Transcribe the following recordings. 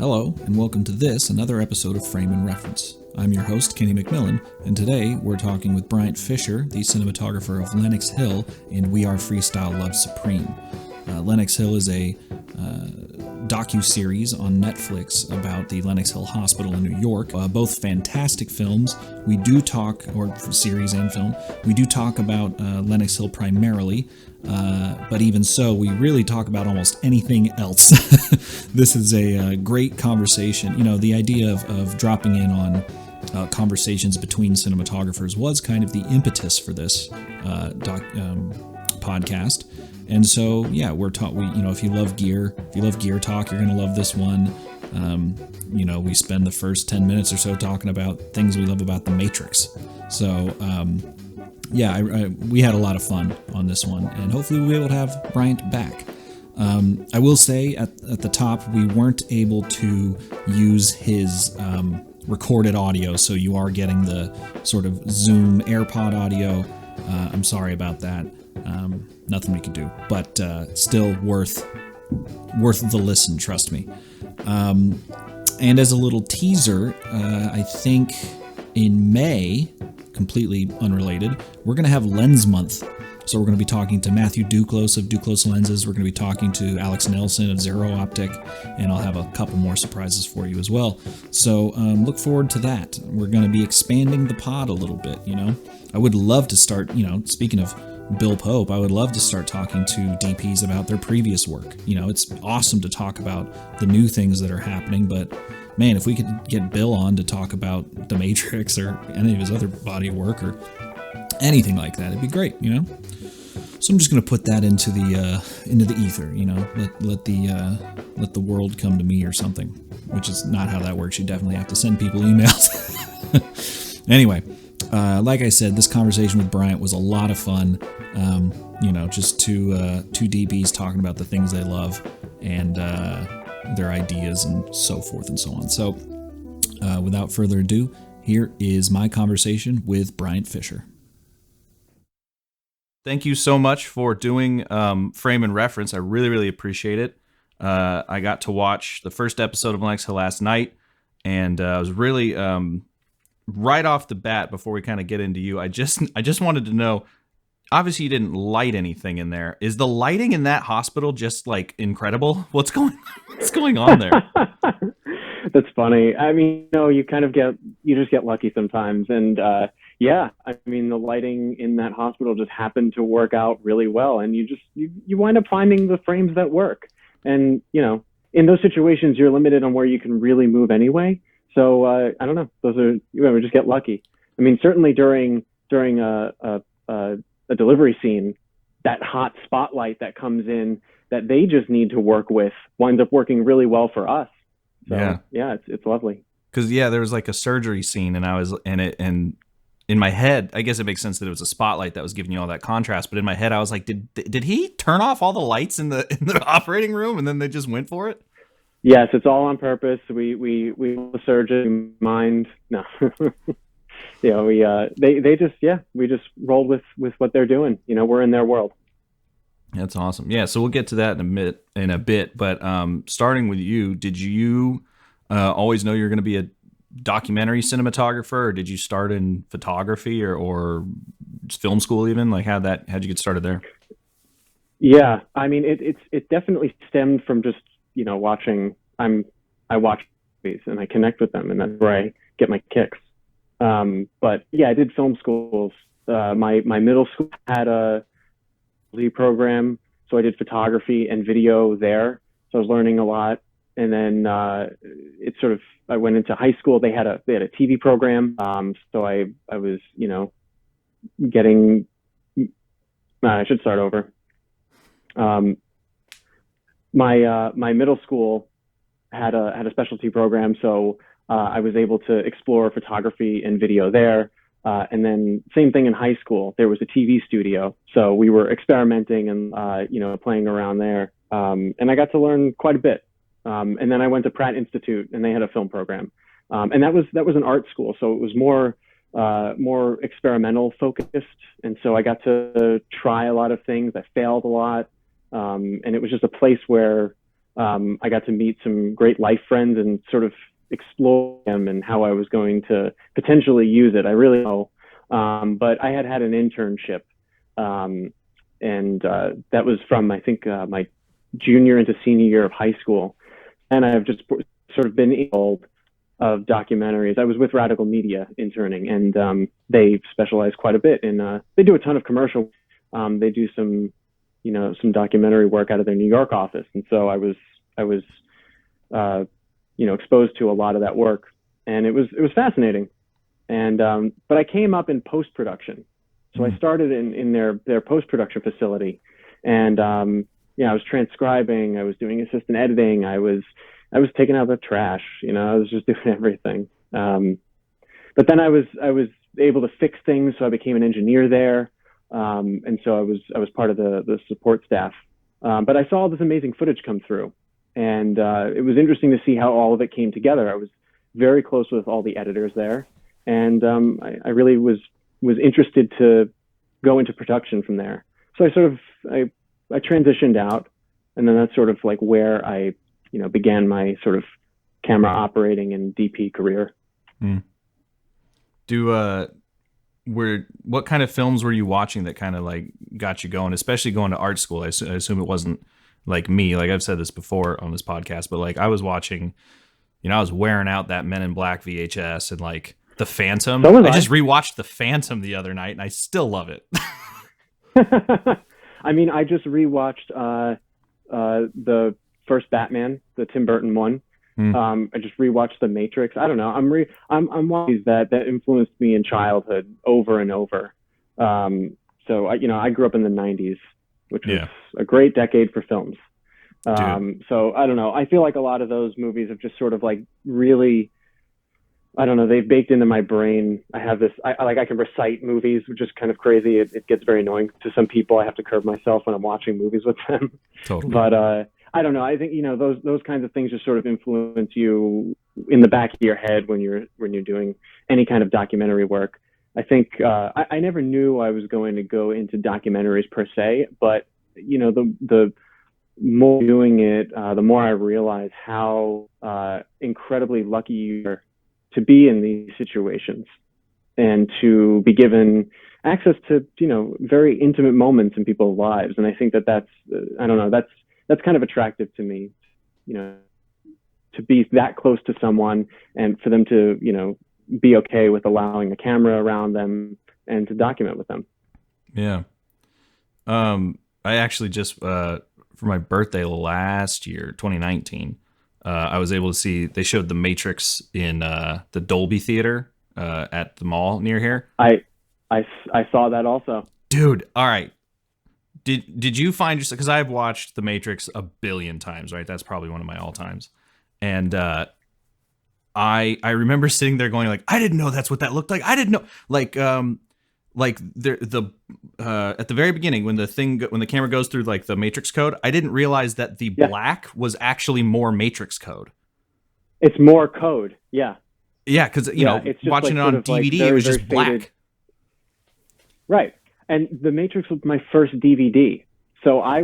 Hello, and welcome to another episode of Frame and Reference. I'm your host, Kenny McMillan, and today we're talking with Bryant Fisher, the cinematographer of Lenox Hill in We Are Freestyle Love Supreme. Lenox Hill is a docu-series on Netflix about the Lenox Hill Hospital in New York. Both fantastic films. We do talk, or series and film, we do talk about Lenox Hill primarily, but even so, we really talk about almost anything else. This is a great conversation. You know, the idea of dropping in on conversations between cinematographers was kind of the impetus for this podcast. And so, yeah, we're taught. If you love gear talk, you're gonna love this one. We spend the first 10 minutes or so talking about things we love about The Matrix. So, we had a lot of fun on this one, and hopefully we'll be able to have Bryant back. I will say at the top, we weren't able to use his recorded audio, so you are getting the sort of Zoom AirPod audio. I'm sorry about that. Nothing we could do, but still worth the listen, trust me. And as a little teaser, I think in May, completely unrelated, we're going to have Lens Month. So we're going to be talking to Matthew Duclos of Duclos Lenses. We're going to be talking to Alex Nelson of Zero Optic, and I'll have a couple more surprises for you as well. So look forward to that. We're going to be expanding the pod a little bit, I would love to start, speaking of Bill Pope, I would love to start talking to DPs about their previous work. It's awesome to talk about the new things that are happening, but man, if we could get Bill on to talk about The Matrix or any of his other body of work or anything like that, it'd be great, So I'm just going to put that into the ether, let the world come to me or something, which is not how that works. You definitely have to send people emails. Anyway, like I said, this conversation with Bryant was a lot of fun. Just two DBs talking about the things they love and their ideas and so forth and so on. So without further ado, here is my conversation with Bryant Fisher. Thank you so much for doing Frame and Reference. I really, really appreciate it. I got to watch the first episode of Lenox Hill last night, and I was really right off the bat. Before we kind of get into you, I just wanted to know. Obviously, you didn't light anything in there. Is the lighting in that hospital just like incredible? What's going on there? That's funny. I mean, you just get lucky sometimes, and the lighting in that hospital just happened to work out really well, and you wind up finding the frames that work. And in those situations, you're limited on where you can really move anyway. So I don't know. We just get lucky. I mean, certainly during a delivery scene, that hot spotlight that comes in that they just need to work with winds up working really well for us. So it's lovely. Because there was like a surgery scene, and I was and in my head, I guess it makes sense that it was a spotlight that was giving you all that contrast. But in my head, I was like, did he turn off all the lights in the operating room, and then they just went for it? Yes, it's all on purpose. We the surgeon mind. No, we just rolled with what they're doing. We're in their world. That's awesome. Yeah, so we'll get to that in a bit. But starting with you, did you always know you were going to be a documentary cinematographer, or did you start in photography or film school even? Like how'd you get started there? Yeah, I mean it definitely stemmed from just watching. I watch movies and I connect with them, and that's where I get my kicks. But yeah, I did film schools. My middle school had a program, so I did photography and video there. So I was learning a lot, and then I went into high school. They had a TV program. So I was getting. I should start over. My middle school had a specialty program, so I was able to explore photography and video there. And then same thing in high school. There was a TV studio, so we were experimenting and playing around there. And I got to learn quite a bit. And then I went to Pratt Institute, and they had a film program. And that was an art school, so it was more experimental focused. And so I got to try a lot of things. I failed a lot. And it was just a place where I got to meet some great life friends and sort of explore them and how I was going to potentially use it. I really know. But I had an internship, and that was from, I think, my junior into senior year of high school. And I've just sort of been involved of documentaries. I was with Radical Media interning, and they specialize quite a bit in. They do a ton of commercial. They do some, some documentary work out of their New York office, and so I was, exposed to a lot of that work, and it was fascinating. And but I came up in post production, so I started in their post production facility, and I was transcribing, I was doing assistant editing, I was taking out the trash, I was just doing everything. But then I was able to fix things, so I became an engineer there, and so I was part of the support staff. But I saw all this amazing footage come through, and it was interesting to see how all of it came together. I was very close with all the editors there, and I really was interested to go into production from there. So I transitioned out, and then that's sort of like where I began my sort of camera operating and DP career. What kind of films were you watching that kind of like got you going, especially going to art school? I assume it wasn't like me, like I've said this before on this podcast, but like I was watching, I was wearing out that Men in Black VHS and like The Phantom. I just rewatched The Phantom the other night and I still love it. I mean, I just rewatched the first Batman, the Tim Burton one. I just rewatched The Matrix. I don't know. I'm watching that influenced me in childhood over and over. So I grew up in the 90s, which was a great decade for films. So I don't know. I feel like a lot of those movies have just sort of like really, I don't know, they've baked into my brain. I have this, I can recite movies, which is kind of crazy. It gets very annoying to some people. I have to curb myself when I'm watching movies with them. Totally. But I don't know. I think, those kinds of things just sort of influence you in the back of your head when you're doing any kind of documentary work. I think I never knew I was going to go into documentaries per se, but the more doing it, the more I realize how incredibly lucky you are to be in these situations and to be given access to, very intimate moments in people's lives. And I think that's I don't know, that's kind of attractive to me, to be that close to someone and for them to, be okay with allowing a camera around them and to document with them. Yeah. I actually just, for my birthday last year, 2019, I was able to see, they showed The Matrix in the Dolby Theater at the mall near here. I saw that also. Dude, all right. Did you find yourself, because I've watched The Matrix a billion times, right? That's probably one of my all times. And I remember sitting there going like, I didn't know that's what that looked like. I didn't know, like at the very beginning when the camera goes through like the Matrix code, I didn't realize that the black was actually more Matrix code. It's more code. Yeah. Yeah. Cause it's watching like, it on DVD, it was just black. Faded. Right. And The Matrix was my first DVD. So I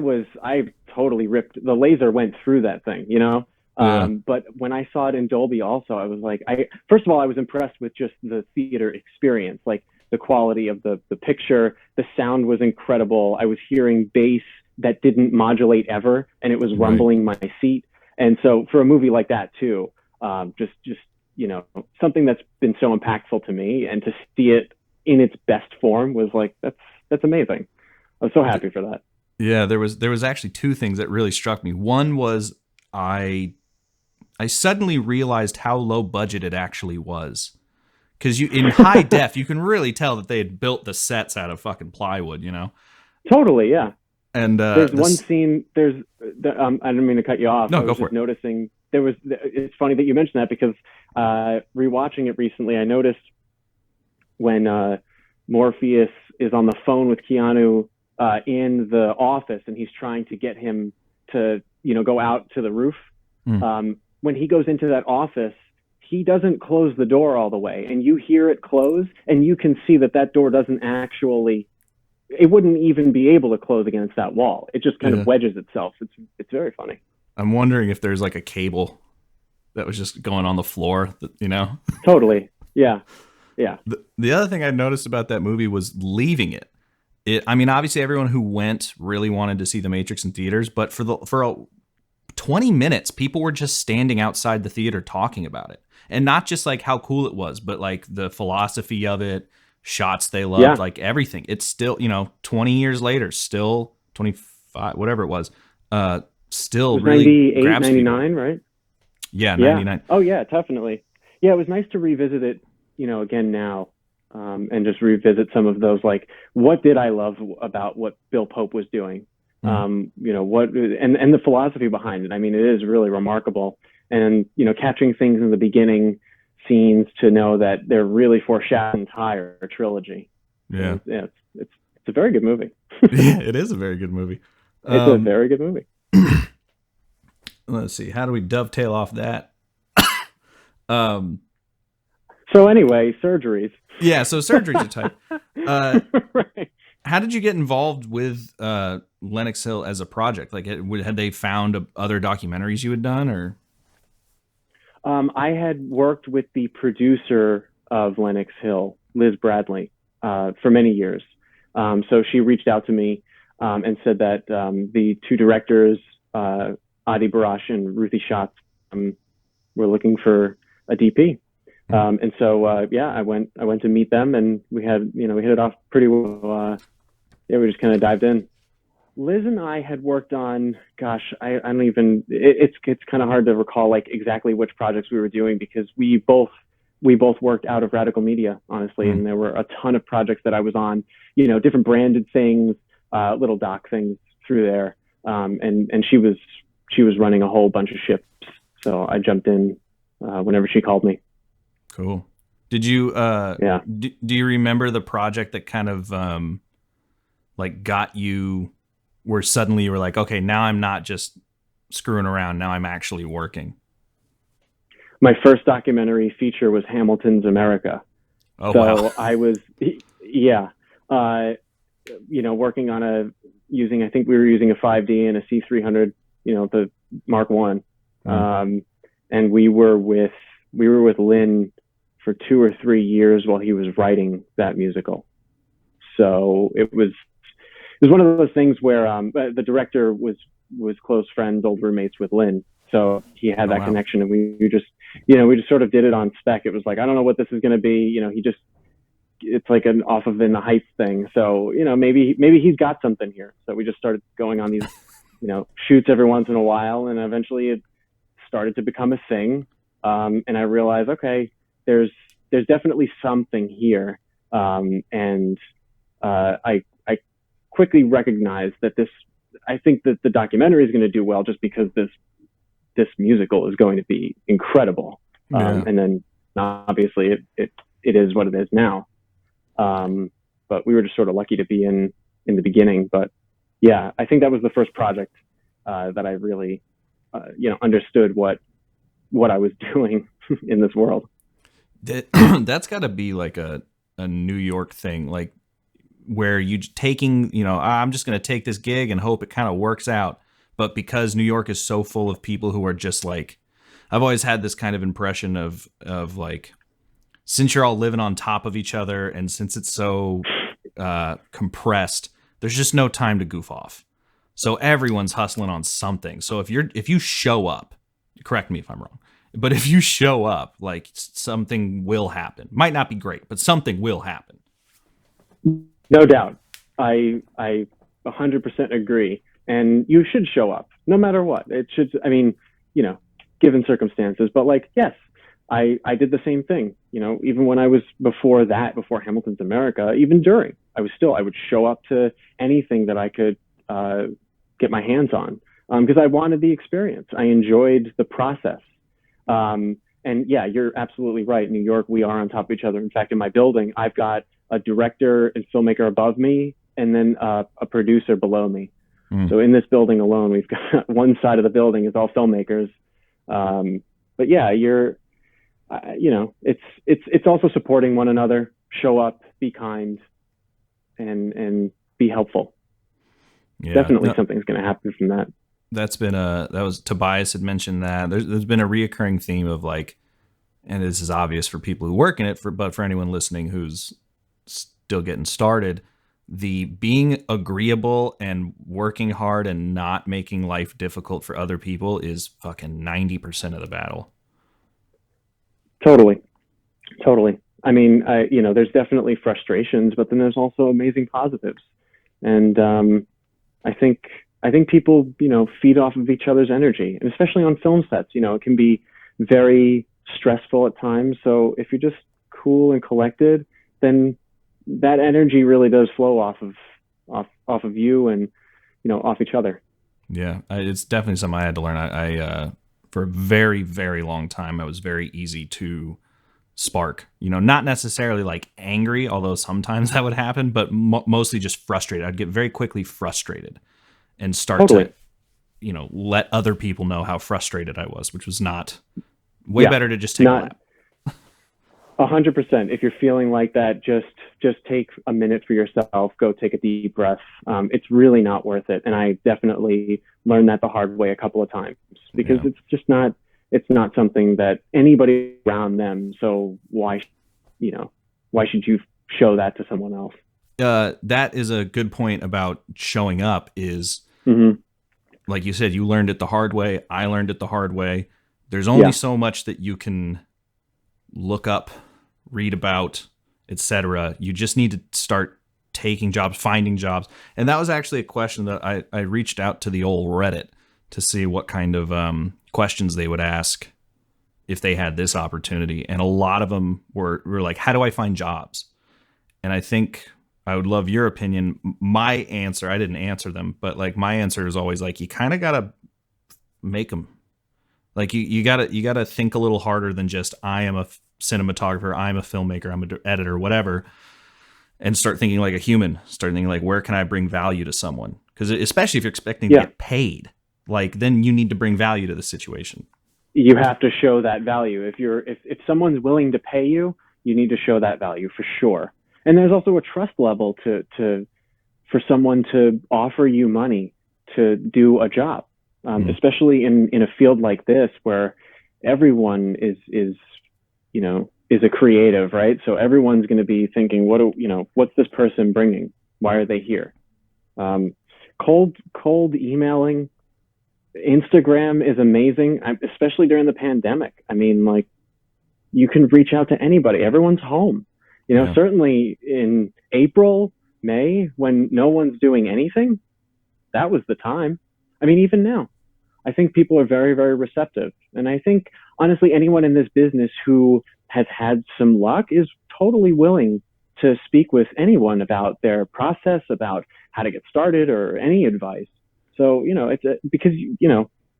totally ripped, the laser went through that thing, But when I saw it in Dolby also, I was like, first of all, I was impressed with just the theater experience, like the quality of the picture, the sound was incredible. I was hearing bass that didn't modulate ever, and it was rumbling my seat. And so for a movie like that too, just something that's been so impactful to me, and to see it in its best form was like, that's amazing. I was so happy for that. Yeah, there was actually two things that really struck me. One was I suddenly realized how low budget it actually was. Because in high def, you can really tell that they had built the sets out of fucking plywood, Totally, yeah. And there's one scene. I didn't mean to cut you off. No, I was go for it. Noticing there was. It's funny that you mentioned that because rewatching it recently, I noticed when Morpheus is on the phone with Keanu in the office, and he's trying to get him to go out to the roof. When he goes into that office, he doesn't close the door all the way, and you hear it close, and you can see that door doesn't actually, it wouldn't even be able to close against that wall. It just kind of wedges itself. It's very funny. I'm wondering if there's like a cable that was just going on the floor, you know? Totally. Yeah. Yeah. The other thing I noticed about that movie was leaving it. I mean, obviously everyone who went really wanted to see The Matrix in theaters, but for 20 minutes, people were just standing outside the theater talking about it. And not just like how cool it was, but like the philosophy of it, shots they loved, Yeah. like everything. It's still, 20 years later, still 25, whatever it was, still It was really 98, grabs people. 99, right? Yeah, 99. Oh, yeah, definitely. Yeah, it was nice to revisit it, again now, and just revisit some of those, like, what did I love about what Bill Pope was doing? What, and the philosophy behind it. I mean, it is really remarkable. And, capturing things in the beginning scenes to know that they're really foreshadowing the entire trilogy. Yeah. It's a very good movie. Yeah, it is a very good movie. It's a very good movie. Let's see. How do we dovetail off that? So anyway, surgeries. Yeah, so surgeries are tight. Right. How did you get involved with Lenox Hill as a project? Like, had they found other documentaries you had done, or? I had worked with the producer of Lenox Hill, Liz Bradley, for many years. So she reached out to me and said that the two directors, Adi Barash and Ruthie Schatz, were looking for a DP. And so, I went to meet them, and we hit it off pretty well. We just kind of dived in. Liz and I had worked on, gosh, I don't even, it's kind of hard to recall like exactly which projects we were doing, because we both worked out of Radical Media, honestly. And there were a ton of projects that I was on, different branded things, little doc things through there. And she was running a whole bunch of ships. So I jumped in whenever she called me. Cool. Did you, do you remember the project that kind of, like got you where suddenly you were like, okay, now I'm not just screwing around. Now I'm actually working? My first documentary feature was Hamilton's America. Oh, so wow. I was, working on I think we were using a 5D and a C300, the Mark One. And we were with Lynn for 2 or 3 years while he was writing that musical. So it was one of those things where the director was close friends, old roommates with Lynn. So he had that connection, and we just sort of did it on spec. It was like, I don't know what this is going to be. It's like an off of In the Heights thing. So, maybe he's got something here. So we just started going on these, shoots every once in a while, and eventually it started to become a thing. And I realized, okay, there's definitely something here. And I quickly recognized that I think that the documentary is going to do well just because this musical is going to be incredible. And then obviously it is what it is now. But we were just sort of lucky to be in the beginning. But yeah, I think that was the first project that I really, understood what I was doing in this world. That's got to be like a New York thing, like where you taking, I'm just going to take this gig and hope it kind of works out. But because New York is so full of people who are just like, I've always had this kind of impression of like, since you're all living on top of each other and since it's so compressed, there's just no time to goof off. So everyone's hustling on something. So if you show up, correct me if I'm wrong, but if you show up, like something will happen. Might not be great, but something will happen. No doubt. I 100% agree. And you should show up no matter what. It should, given circumstances, but like, yes, I did the same thing, even when I was before Hamilton's America, even during, I would show up to anything that I could get my hands on, because I wanted the experience. I enjoyed the process. And yeah, you're absolutely right. New York, we are on top of each other. In fact, in my building, I've got a director and filmmaker above me, and then a producer below me. So in this building alone, we've got one side of the building is all filmmakers. But yeah, it's also supporting one another. Show up, be kind, and be helpful. Yeah, definitely something's going to happen from that. that was Tobias had mentioned that there's been a reoccurring theme of like, and this is obvious for people who work in it, but for anyone listening who's still getting started, the being agreeable and working hard and not making life difficult for other people is fucking 90% of the battle. Totally. I mean, there's definitely frustrations, but then there's also amazing positives. And I think people, feed off of each other's energy, and especially on film sets, it can be very stressful at times. So if you're just cool and collected, then that energy really does flow off of you and, off each other. Yeah, it's definitely something I had to learn. I for a very, very long time, I was very easy to spark, not necessarily like angry, although sometimes that would happen, but mostly just frustrated. I'd get very quickly frustrated and start to, let other people know how frustrated I was, which was not better to just take a lap. 100%. If you're feeling like that, just take a minute for yourself, go take a deep breath. It's really not worth it. And I definitely learned that the hard way a couple of times, because it's not something that anybody around them. So why should you show that to someone else? That is a good point about showing up is, like you said, you learned it the hard way. I learned it the hard way. There's only so much that you can look up, read about, etc. You just need to start taking jobs, finding jobs. And that was actually a question that I reached out to the old Reddit to see what kind of questions they would ask if they had this opportunity. And a lot of them were like, how do I find jobs? And I think I would love your opinion. My answer, I didn't answer them, but like my answer is always like, you kind of got to make them. Like you gotta think a little harder than just I am a cinematographer, I'm a filmmaker, I'm an editor, whatever, and start thinking like a human. Start thinking like, where can I bring value to someone? Because especially if you're expecting to get paid, like then you need to bring value to the situation. You have to show that value. If someone's willing to pay you, you need to show that value for sure. And there's also a trust level for someone to offer you money to do a job. Especially in a field like this where everyone is a creative, right? So everyone's going to be thinking, what's this person bringing? Why are they here? Cold emailing, Instagram is amazing, especially during the pandemic. I mean, like you can reach out to anybody. Everyone's home. Certainly in April, May, when no one's doing anything, that was the time. I mean, even now, I think people are very, very receptive. And I think, honestly, anyone in this business who has had some luck is totally willing to speak with anyone about their process, about how to get started, or any advice. So, it's because,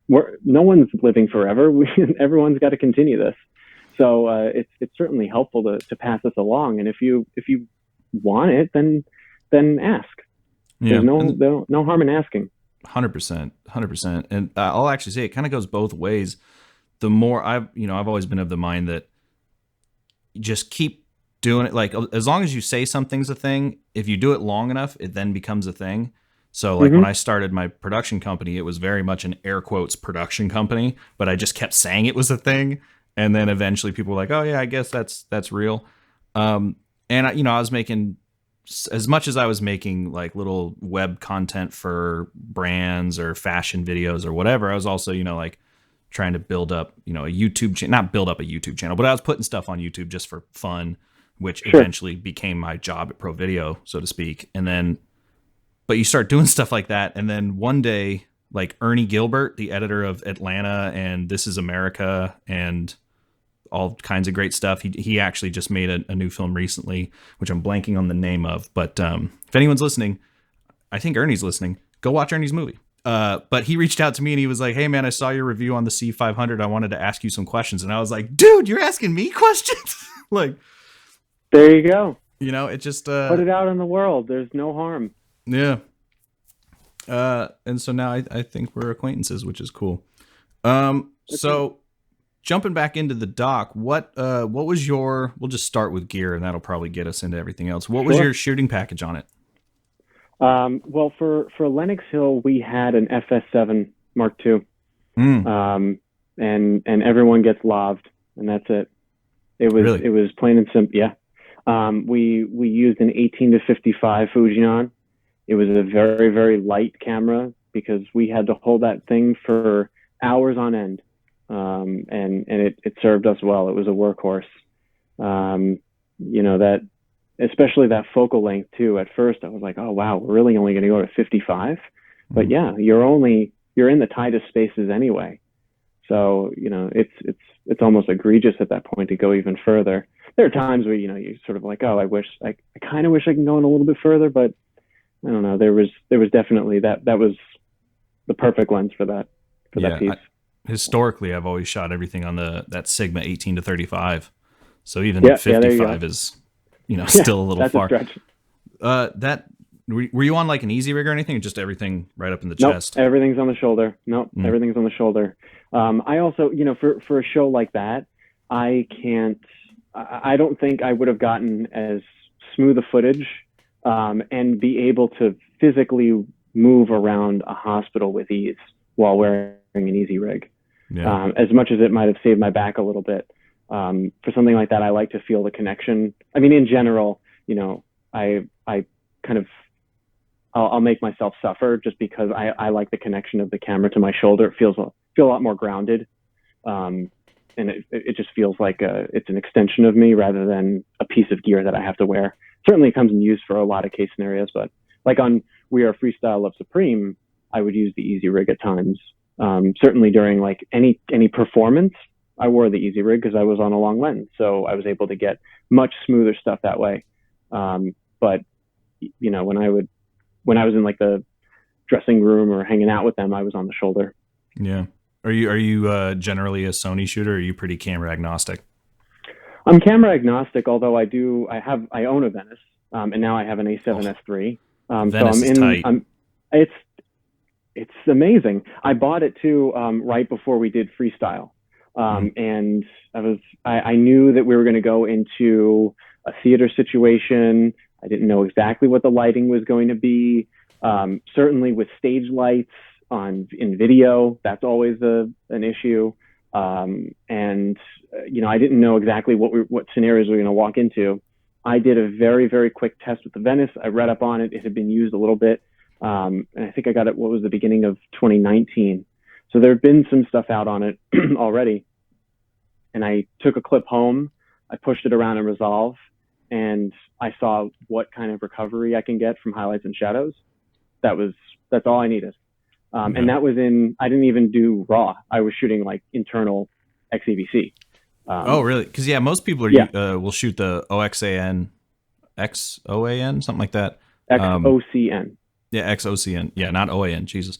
no one's living forever. Everyone's got to continue this. So it's certainly helpful to pass this along. And if you want it, then ask. Yeah. There's no harm in asking. 100%. And I'll actually say it kind of goes both ways. The more I've always been of the mind that you just keep doing it. Like as long as you say something's a thing, if you do it long enough, it then becomes a thing. So like when I started my production company, it was very much an air quotes production company, but I just kept saying it was a thing. And then eventually people were like, oh yeah, I guess that's real. And I was making, as much as I was making like little web content for brands or fashion videos or whatever, I was also, like trying to build up, a YouTube channel, not build up a YouTube channel, but I was putting stuff on YouTube just for fun, which eventually became my job at ProVideo, so to speak. And then, but you start doing stuff like that. And then one day, like Ernie Gilbert, the editor of Atlanta and This Is America and all kinds of great stuff. He actually just made a new film recently, which I'm blanking on the name of. But if anyone's listening, I think Ernie's listening, go watch Ernie's movie. But he reached out to me and he was like, hey man, I saw your review on the C500. I wanted to ask you some questions. And I was like, dude, you're asking me questions? Like, there you go. It just, put it out in the world. There's no harm. Yeah. And so now I think we're acquaintances, which is cool. So jumping back into the doc, what was your, we'll just start with gear and that'll probably get us into everything else. What was your shooting package on it? Well, for Lenox Hill, we had an FS7 Mark II. And everyone gets laved, and that's it. Really? It was plain and simple. Yeah. We used an 18 to 55 Fujinon. It was a very, very light camera because we had to hold that thing for hours on end. And it served us well. It was a workhorse. That, especially that focal length too. At first I was like, oh wow, we're really only going to go to 55. But yeah, you're in the tightest spaces anyway. So, it's almost egregious at that point to go even further. There are times where, you sort of like, oh, I kind of wish I can go in a little bit further, but I don't know. There was definitely that was the perfect lens for that piece. Historically, I've always shot everything on that Sigma 18 to 35. So even 55 is, still a little far. A stretch. Were you on like an easy rig or anything, or just everything right up in the Nope, chest? Everything's on the shoulder. Nope, everything's on the shoulder. I also, for a show like that, I don't think I would have gotten as smooth a footage and be able to physically move around a hospital with ease while wearing an easy rig. Yeah. As much as it might have saved my back a little bit. For something like that, I like to feel the connection. I mean, in general, I kind of, I'll make myself suffer just because I like the connection of the camera to my shoulder. It feels a lot more grounded. And it just feels like it's an extension of me rather than a piece of gear that I have to wear. Certainly comes in use for a lot of case scenarios, but like on We Are Freestyle Love Supreme, I would use the easy rig at times. Certainly during like any performance, I wore the easy rig because I was on a long lens. So I was able to get much smoother stuff that way. But when I was in like the dressing room or hanging out with them, I was on the shoulder. Yeah. Are you generally a Sony shooter, or are you pretty camera agnostic? I'm camera agnostic, although I own a Venice, and now I have an A7S3. Venice is tight. It's amazing. I bought it too right before we did freestyle, and I knew that we were going to go into a theater situation. I didn't know exactly what the lighting was going to be. Certainly with stage lights in video, that's always an issue. I didn't know exactly what scenarios we were going to walk into. I did a very, very quick test with the Venice. I read up on it. It had been used a little bit. And I think I got it, what was the beginning of 2019. So there had been some stuff out on it already. And I took a clip home. I pushed it around in Resolve, and I saw what kind of recovery I can get from highlights and shadows. That's all I needed. And that was I didn't even do RAW. I was shooting like internal XEVC. Oh, really? Because most people will shoot the XOAN, something like that. XOCN. Yeah, XOCN. Yeah, not OAN. Jesus.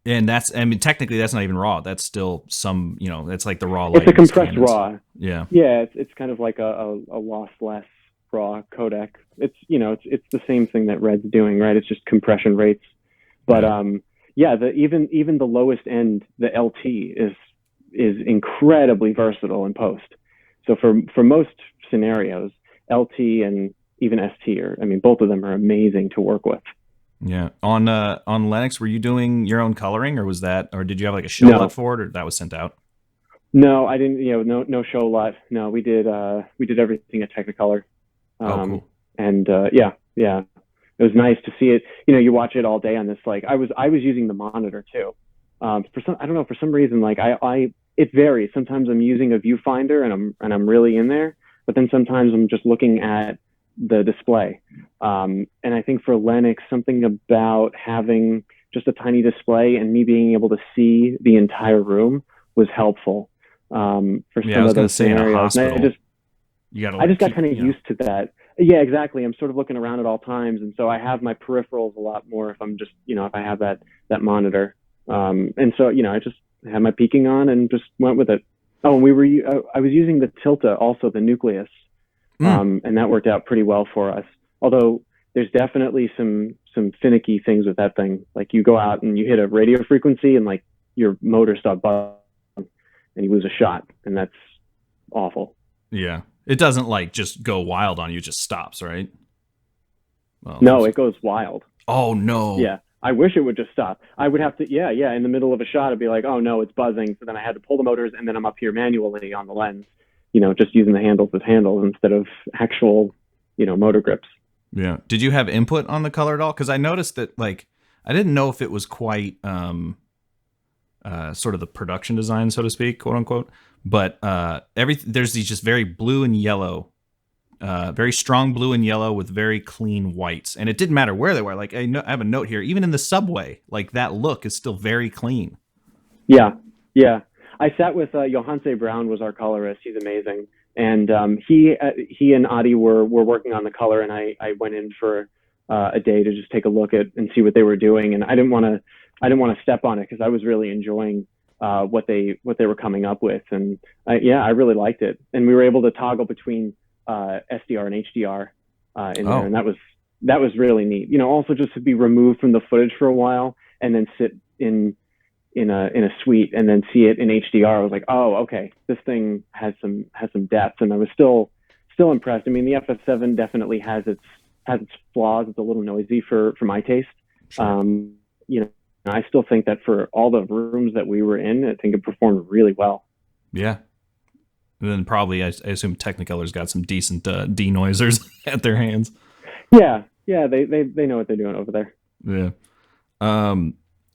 And technically that's not even RAW. That's still some, it's like the RAW light. It's a compressed RAW. Yeah. Yeah, it's kind of like a lossless RAW codec. It's the same thing that Red's doing, right? It's just compression rates. But even the lowest end, the LT is incredibly versatile in post. So for most scenarios, LT and even ST both of them are amazing to work with. Yeah. On Lenox, were you doing your own coloring, or did you have like a show lot for it, or that was sent out? No, I didn't. No show lot. No, we did everything at Technicolor. Cool. And it was nice to see it. You watch it all day on this. Like I was using the monitor too. For some reason, like it varies. Sometimes I'm using a viewfinder and I'm really in there, but then sometimes I'm just looking at the display. And I think for Lenox, something about having just a tiny display and me being able to see the entire room was helpful. For some of those scenarios. I just got kind of used to that. Yeah, exactly. I'm sort of looking around at all times, and so I have my peripherals a lot more if I'm just, if I have that monitor. And so, I just had my peaking on and just went with it. Oh, and I was using the Tilta, also the Nucleus, and that worked out pretty well for us. Although there's definitely some finicky things with that thing. Like you go out and you hit a radio frequency, and like your motor stops buzzing, and you lose a shot, and that's awful. Yeah. It doesn't like just go wild on you, it just stops, right? Well, no, it goes wild. Oh no. Yeah. I wish it would just stop. I would have to, in the middle of a shot, I'd be like, oh no, it's buzzing. So then I had to pull the motors, and then I'm up here manually on the lens, just using the handles as handles instead of actual, motor grips. Yeah. Did you have input on the color at all? Because I noticed that, like, I didn't know if it was quite sort of the production design, so to speak, quote unquote. But there's these just very blue and yellow, very strong blue and yellow with very clean whites. And it didn't matter where they were. Like, I have a note here, even in the subway, like that look is still very clean. Yeah. Yeah. I sat with Johanse Brown was our colorist. He's amazing. And he and Adi were working on the color, and I went in for a day to just take a look at and see what they were doing. And I didn't want to step on it because I was really enjoying what they were coming up with. And I really liked it. And we were able to toggle between SDR and HDR in there, and that was really neat. Also just to be removed from the footage for a while and then sit in a suite and then see it in HDR. I was like, oh, okay, this thing has some depth, and I was still impressed. I mean, the FF7 definitely has its flaws. It's a little noisy for my taste. Sure. I still think that for all the rooms that we were in, I think it performed really well. Yeah. And then probably, I assume Technicolor's got some decent denoisers at their hands. Yeah, they know what they're doing over there. Yeah.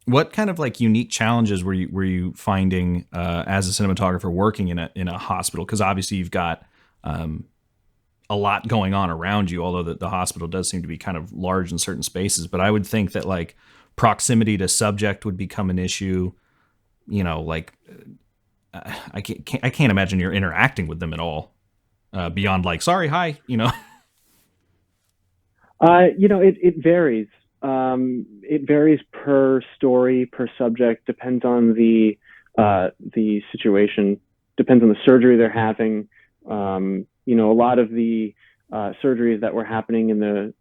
What kind of like unique challenges were you finding as a cinematographer working in a hospital? Because obviously you've got a lot going on around you, although the hospital does seem to be kind of large in certain spaces. But I would think that like proximity to subject would become an issue. Like I can't imagine you're interacting with them at all beyond like, sorry, hi, It varies. It varies per story, per subject, depends on the situation, depends on the surgery they're having. A lot of the surgeries that were happening in the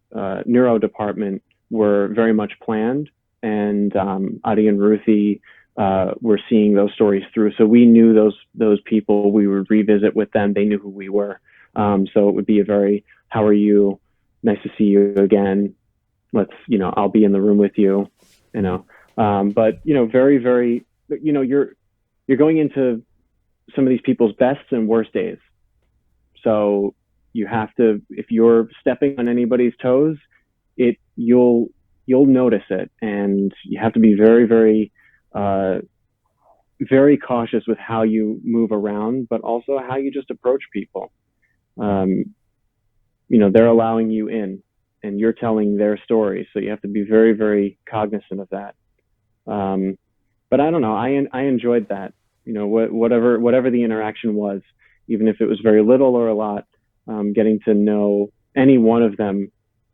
neuro department were very much planned, and Adi and Ruthie were seeing those stories through. So we knew those people. We would revisit with them. They knew who we were. So it would be a very, how are you? Nice to see you again. Let's, I'll be in the room with you, but, very, very, you're going into some of these people's best and worst days. So you have to, if you're stepping on anybody's toes, you'll notice it, and you have to be very, very, very cautious with how you move around, but also how you just approach people. They're allowing you in, and you're telling their story. So you have to be very, very cognizant of that. But I don't know. I enjoyed that, whatever the interaction was, even if it was very little or a lot, getting to know any one of them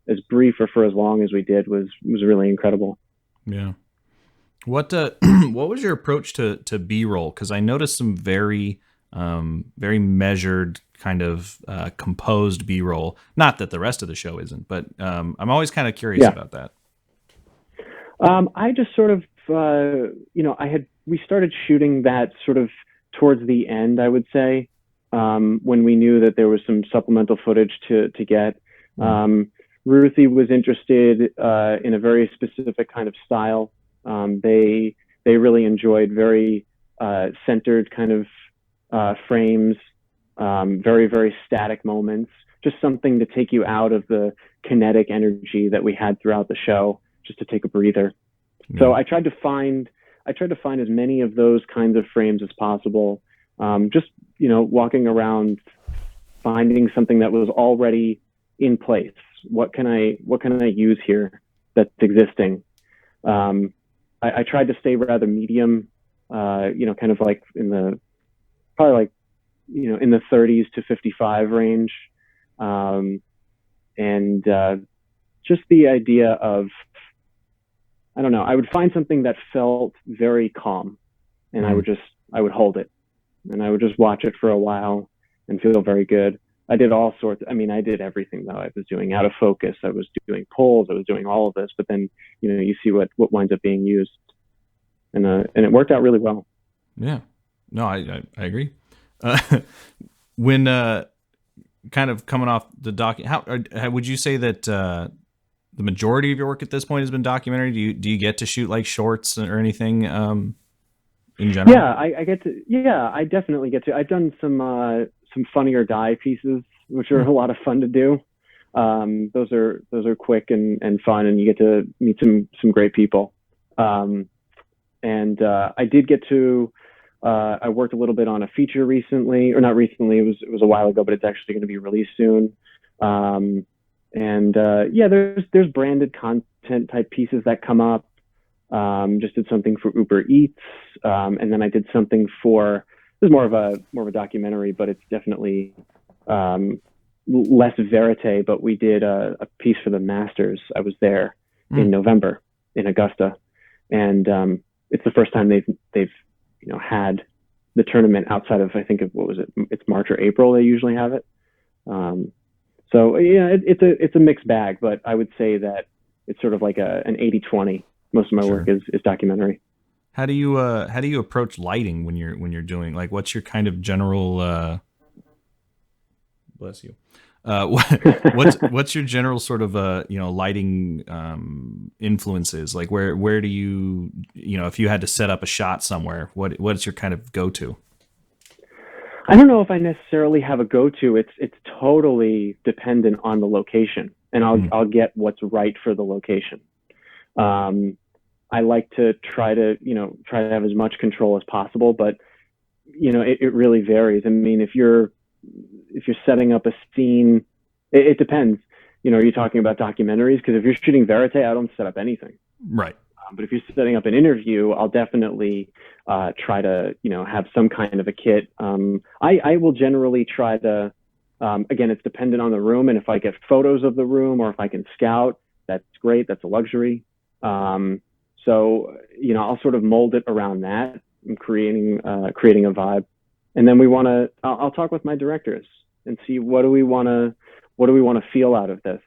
as brief or for as long as we did was really incredible. Yeah. What was your approach to B-roll? Because I noticed some very measured kind of composed B-roll. Not that the rest of the show isn't, but I'm always kind of curious about that. I just sort of, we started shooting that sort of towards the end, I would say, when we knew that there was some supplemental footage to get. Ruthie was interested in a very specific kind of style. They really enjoyed very centered kind of frames, very, very static moments, just something to take you out of the kinetic energy that we had throughout the show, just to take a breather. Yeah. So I tried to find as many of those kinds of frames as possible. Just, walking around, finding something that was already in place. What can I use here that's existing? I tried to stay rather medium, kind of like in the 30s to 55 range. And just the idea of, I don't know, I would find something that felt very calm, and I would hold it, and I would just watch it for a while and feel very good. I did all sorts. I did everything though. I was doing out of focus. I was doing pulls. I was doing all of this, but then, you see what winds up being used, and it worked out really well. Yeah, no, I agree. When kind of coming off the doc, how would you say that the majority of your work at this point has been documentary? Do you get to shoot like shorts or anything in general? Yeah, I get to. Yeah, I definitely get to. I've done some Funny or Die pieces, which are a lot of fun to do. Those are quick and fun, and you get to meet some great people. And I did get to. I worked a little bit on a feature recently, or not recently. It was a while ago, but it's actually going to be released soon. Yeah, there's branded content type pieces that come up. Just did something for Uber Eats, and then I did something for. This is more of a documentary, but it's definitely less verite. But we did a piece for the Masters. I was there in November in Augusta, and it's the first time they've had the tournament outside of, I think, what was it? It's March or April. They usually have it. So yeah, it's a mixed bag, but I would say that it's sort of like an 80-20. Most of my work is documentary. How do you approach lighting when you're doing, like, what's your kind of general bless you. What's your general sort of lighting influences? Like where do you if you had to set up a shot somewhere, what's your kind of go-to? I don't know if I necessarily have a go-to. It's totally dependent on the location, and I'll get what's right for the location. I like to try to have as much control as possible, but it really varies. I mean, if you're setting up a scene, it depends. Are you talking about documentaries? Because if you're shooting verite, I don't set up anything. Right. But if you're setting up an interview, I'll definitely try to have some kind of a kit. I will generally try to. Again, it's dependent on the room, and if I get photos of the room or if I can scout, that's great. That's a luxury. So I'll sort of mold it around that. I'm creating a vibe, and then I'll talk with my directors and see what do we want to feel out of this,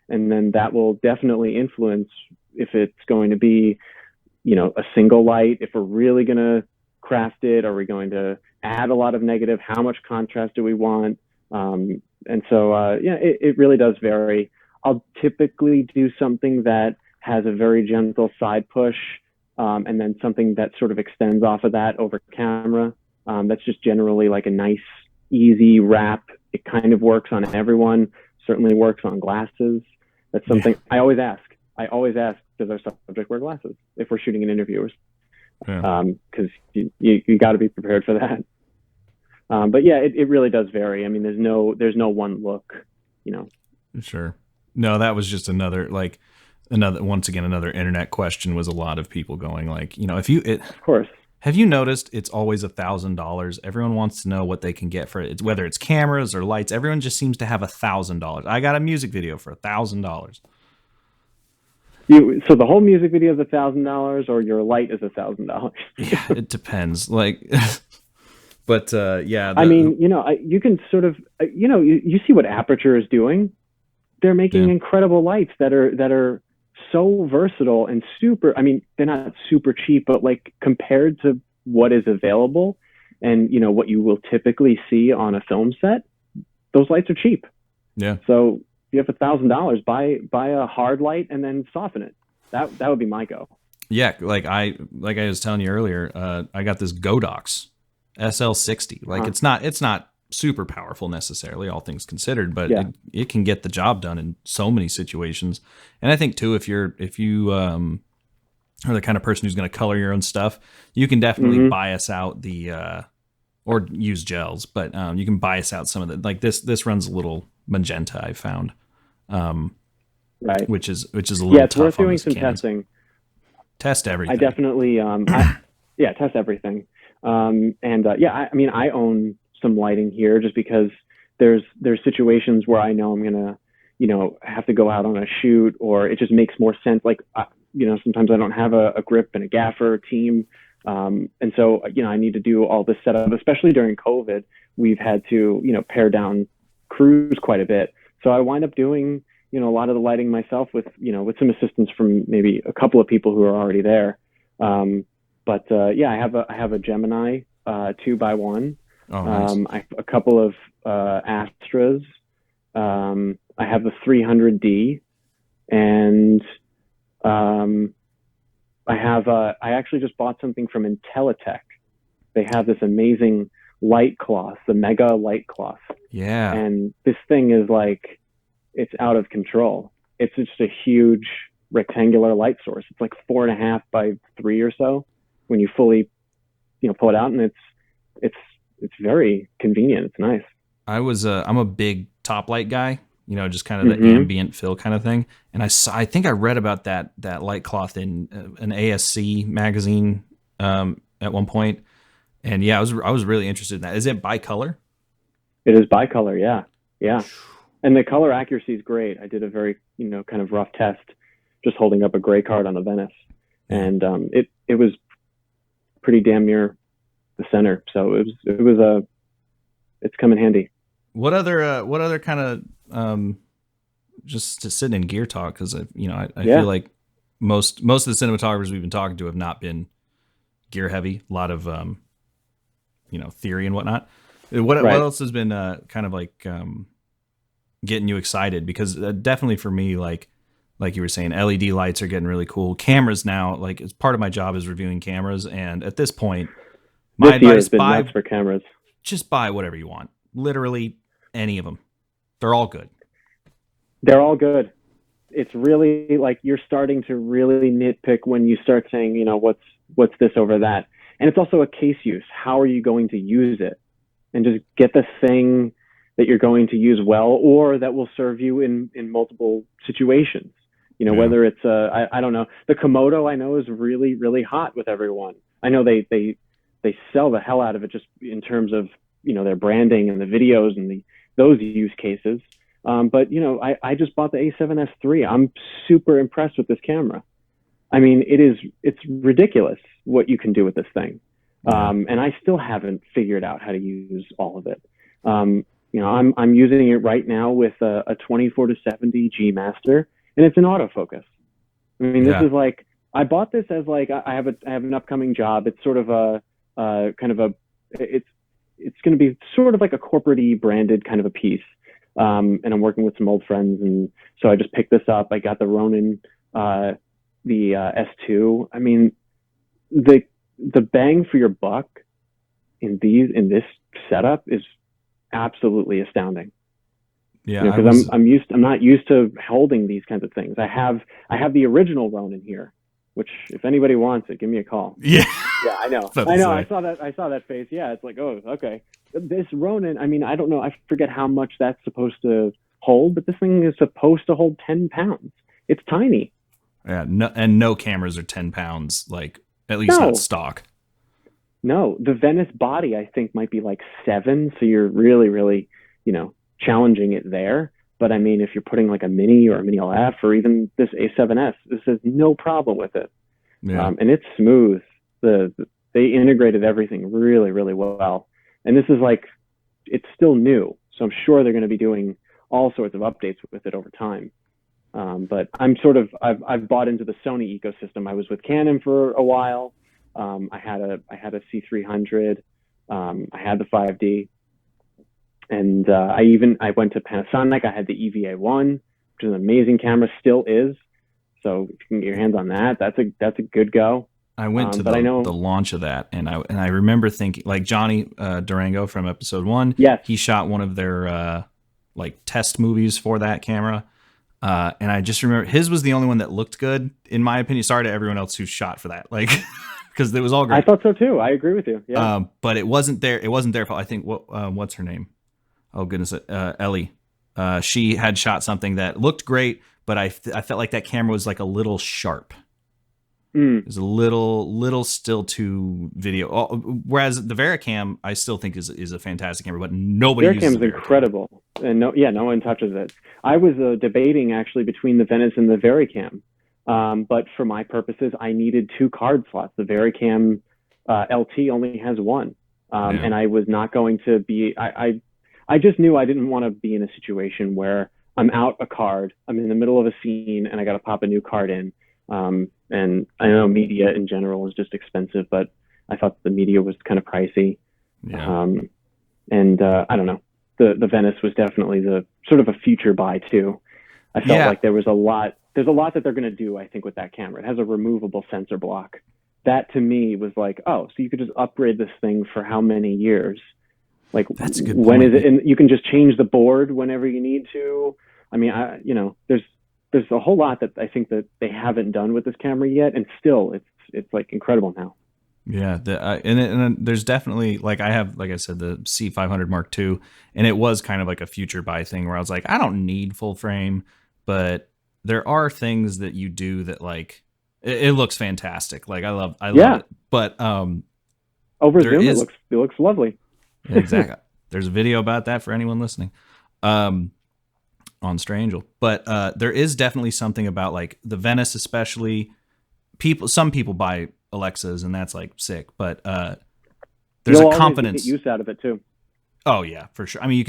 and then that will definitely influence if it's going to be a single light, if we're really going to craft it, are we going to add a lot of negative, how much contrast do we want, and so it really does vary. I'll typically do something that has a very gentle side push, and then something that sort of extends off of that over camera. That's just generally like a nice, easy wrap. It kind of works on everyone, certainly works on glasses. That's something I always ask. Does our subject wear glasses if we're shooting an interview? Because you got to be prepared for that. But yeah, it really does vary. I mean, there's no one look, Sure. No, that was just another internet question. Was a lot of people going like, of course. Have you noticed it's always $1,000? Everyone wants to know what they can get for it. Whether it's cameras or lights, everyone just seems to have $1,000. I got a music video for $1,000. So the whole music video is $1,000, or your light is $1,000? Yeah, it depends. But yeah. I mean, you can sort of, you see what Aperture is doing. They're making incredible lights that are so versatile and super. I mean, they're not super cheap, but like compared to what is available and what you will typically see on a film set, those lights are cheap. Yeah. So if you have $1,000, buy a hard light and then soften it. That would be my go. Yeah, like I was telling you earlier, I got this Godox SL60. Like it's not super powerful necessarily, all things considered, but it can get the job done in so many situations. And I think too, if you are the kind of person who's going to color your own stuff, you can definitely bias out the or use gels, but you can bias out some of the, like this runs a little magenta, I found, right, which is a little tough. It's worth doing some testing. Test everything. I definitely test everything. I mean, I own some lighting here just because there's situations where I know I'm gonna have to go out on a shoot, or it just makes more sense. Like sometimes I don't have a grip and a gaffer team, and so I need to do all this setup. Especially during COVID, we've had to pare down crews quite a bit. So I wind up doing a lot of the lighting myself with some assistance from maybe a couple of people who are already there. But I have a Gemini 2x1. Oh, nice. I have a couple of Astras. I have the 300D, and I actually just bought something from Intelitech. They have this amazing light cloth, the Mega light cloth. Yeah. And this thing is like, it's out of control. It's just a huge rectangular light source. It's like 4.5 by 3 or so when you fully, pull it out, and it's very convenient. It's nice. I'm a big top light guy, just kind of the ambient fill kind of thing. And I think I read about that light cloth in an ASC magazine at one point. And yeah, I was really interested in that. Is it bicolor? It is bicolor. Yeah. Yeah. And the color accuracy is great. I did a very, kind of rough test just holding up a gray card on the Venice, and it was pretty damn near the center. So it's come in handy. What other kind of just to sit in gear talk, because I feel like most of the cinematographers we've been talking to have not been gear heavy. A lot of theory and whatnot. What else has been kind of like getting you excited? Because definitely for me, like you were saying, LED lights are getting really cool. Cameras now, like, it's part of my job is reviewing cameras, and at this point, my advice has been nuts for cameras. Just buy whatever you want. Literally any of them. They're all good. They're all good. It's really like you're starting to really nitpick when you start saying, what's this over that. And it's also a case use. How are you going to use it? And just get the thing that you're going to use well, or that will serve you in multiple situations. Whether it's I don't know. The Komodo, I know, is really, really hot with everyone. I know they sell the hell out of it just in terms of, their branding and the videos and those use cases. But I just bought the A7S III. I'm super impressed with this camera. I mean, it's ridiculous what you can do with this thing. And I still haven't figured out how to use all of it. I'm using it right now with a 24-70 G Master, and it's an autofocus. I mean, this is like, I bought this as like, I have an upcoming job. It's sort of it's going to be sort of like a corporate-y branded kind of a piece. And I'm working with some old friends, and so I just picked this up. I got the Ronin, the S2. I mean, the bang for your buck in this setup is absolutely astounding. Yeah, because I'm not used to holding these kinds of things. I have the original Ronin here, which if anybody wants it, give me a call. Yeah, yeah, I know. I saw that face. Yeah, it's like, oh, okay. This Ronin, I mean, I don't know. I forget how much that's supposed to hold, but this thing is supposed to hold 10 pounds. It's tiny. Yeah, no cameras are 10 pounds, like, at least not stock. No, the Venice body, I think, might be like 7. So you're really, really, challenging it there. But I mean, if you're putting like a Mini or a Mini LF or even this A7S, this is no problem with it. Yeah. And it's smooth. They integrated everything really, really well. And this is like, it's still new. So I'm sure they're going to be doing all sorts of updates with it over time. But I've bought into the Sony ecosystem. I was with Canon for a while. I had a C300. I had the 5D. And I went to Panasonic. I had the EVA1, which is an amazing camera, still is. So if you can get your hands on that, that's a good go. I went to the launch of that, and I remember thinking, like, Johnny Durango from episode 1. Yes. He shot one of their like test movies for that camera. And I just remember his was the only one that looked good, in my opinion. Sorry to everyone else who shot for that, like, because it was all great. I thought so too. I agree with you. Yeah. But it wasn't their fault. I think what's her name? Oh goodness, Ellie. She had shot something that looked great, but I felt like that camera was like a little sharp. It was a little still too video. Whereas the Vericam, I still think is a fantastic camera, but nobody uses Vericam is incredible, and no one touches it. I was debating actually between the Venice and the Vericam, but for my purposes, I needed 2 card slots. The Vericam LT only has 1, and I was not going to be. I just knew I didn't want to be in a situation where I'm out a card, I'm in the middle of a scene, and I got to pop a new card in. And I know media in general is just expensive, but I thought the media was kind of pricey. Yeah. I don't know. The Venice was definitely the sort of a future buy too. I felt like there was a lot there's a lot that they're going to do, I think, with that camera. It has a removable sensor block. That to me was like, oh, so you could just upgrade this thing for how many years? Like, that's a good when point. is it? And you can just change the board whenever you need to. I mean, there's a whole lot that I think that they haven't done with this camera yet, and still, it's like incredible now. Yeah, and there's definitely, like, I have, like I said, the C500 Mark II, and it was kind of like a future buy thing where I was like, I don't need full frame, but there are things that you do that, like, it looks fantastic. Like, I love it. But over Zoom, it looks lovely. Exactly. There's a video about that for anyone listening on Strangel. But there is definitely something about, like, the Venice, especially. Some people buy Alexas, and that's like sick, but there's a confidence. Get use out of it too. Oh yeah, for sure. I mean, you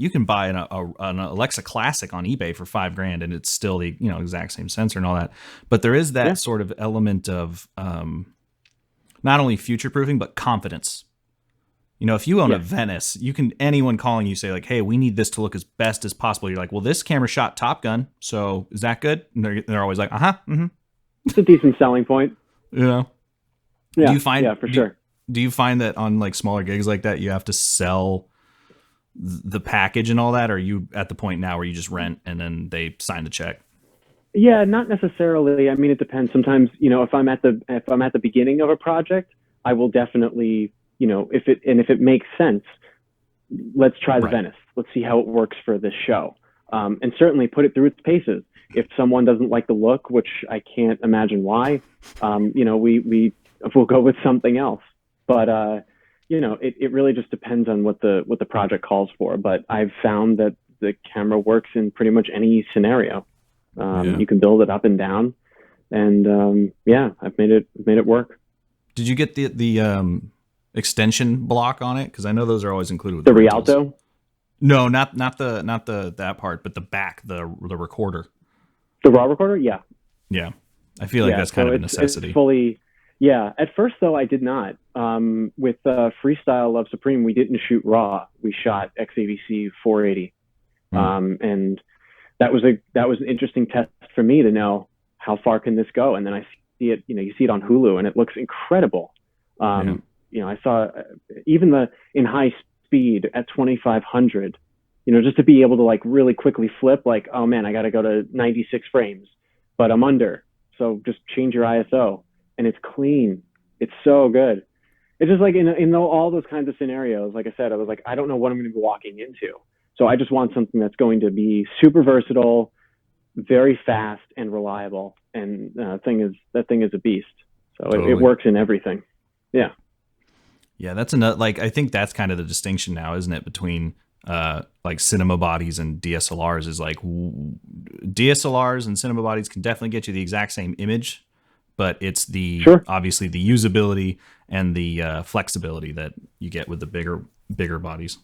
can buy an Alexa Classic on eBay for $5,000, and it's still the exact same sensor and all that. But there is that sort of element of not only future proofing but confidence. If you own a Venice, anyone calling you say like, "Hey, we need this to look as best as possible." You're like, "Well, this camera shot Top Gun, so is that good?" And they're always like, mm-hmm. It's a decent selling point. Yeah. Do you find, for sure. Do you find that on like smaller gigs like that, you have to sell the package and all that? Or are you at the point now where you just rent and then they sign the check? Yeah, not necessarily. I mean, it depends. Sometimes, if I'm at the beginning of a project, I will definitely, if it makes sense, let's try the Venice. Let's see how it works for this show. And certainly put it through its paces. If someone doesn't like the look, which I can't imagine why, we'll go with something else. But it really just depends on what the project calls for. But I've found that the camera works in pretty much any scenario. You can build it up and down, and I've made it work. Did you get the extension block on it? Because I know those are always included with the Rialto. No, not that part, but the back, the recorder. The raw recorder, yeah. I feel like that's kind of a necessity. It's fully, At first, though, I did not. With Freestyle Love Supreme, we didn't shoot raw. We shot XAVC 480, and that was an interesting test for me to know how far can this go. And then I see it, you see it on Hulu, and it looks incredible. I saw even in high speed at 2500. Just to be able to like really quickly flip, like, oh man, I got to go to 96 frames, but I'm under. So just change your ISO, and it's clean. It's so good. It's just like in all those kinds of scenarios, like I said, I was like, I don't know what I'm going to be walking into. So I just want something that's going to be super versatile, very fast and reliable. And that thing is a beast. So totally. It works in everything. Yeah. Yeah. That's I think that's kind of the distinction now, isn't it? Between like cinema bodies and DSLRs is like DSLRs and cinema bodies can definitely get you the exact same image, but it's obviously the usability and the flexibility that you get with the bigger bodies.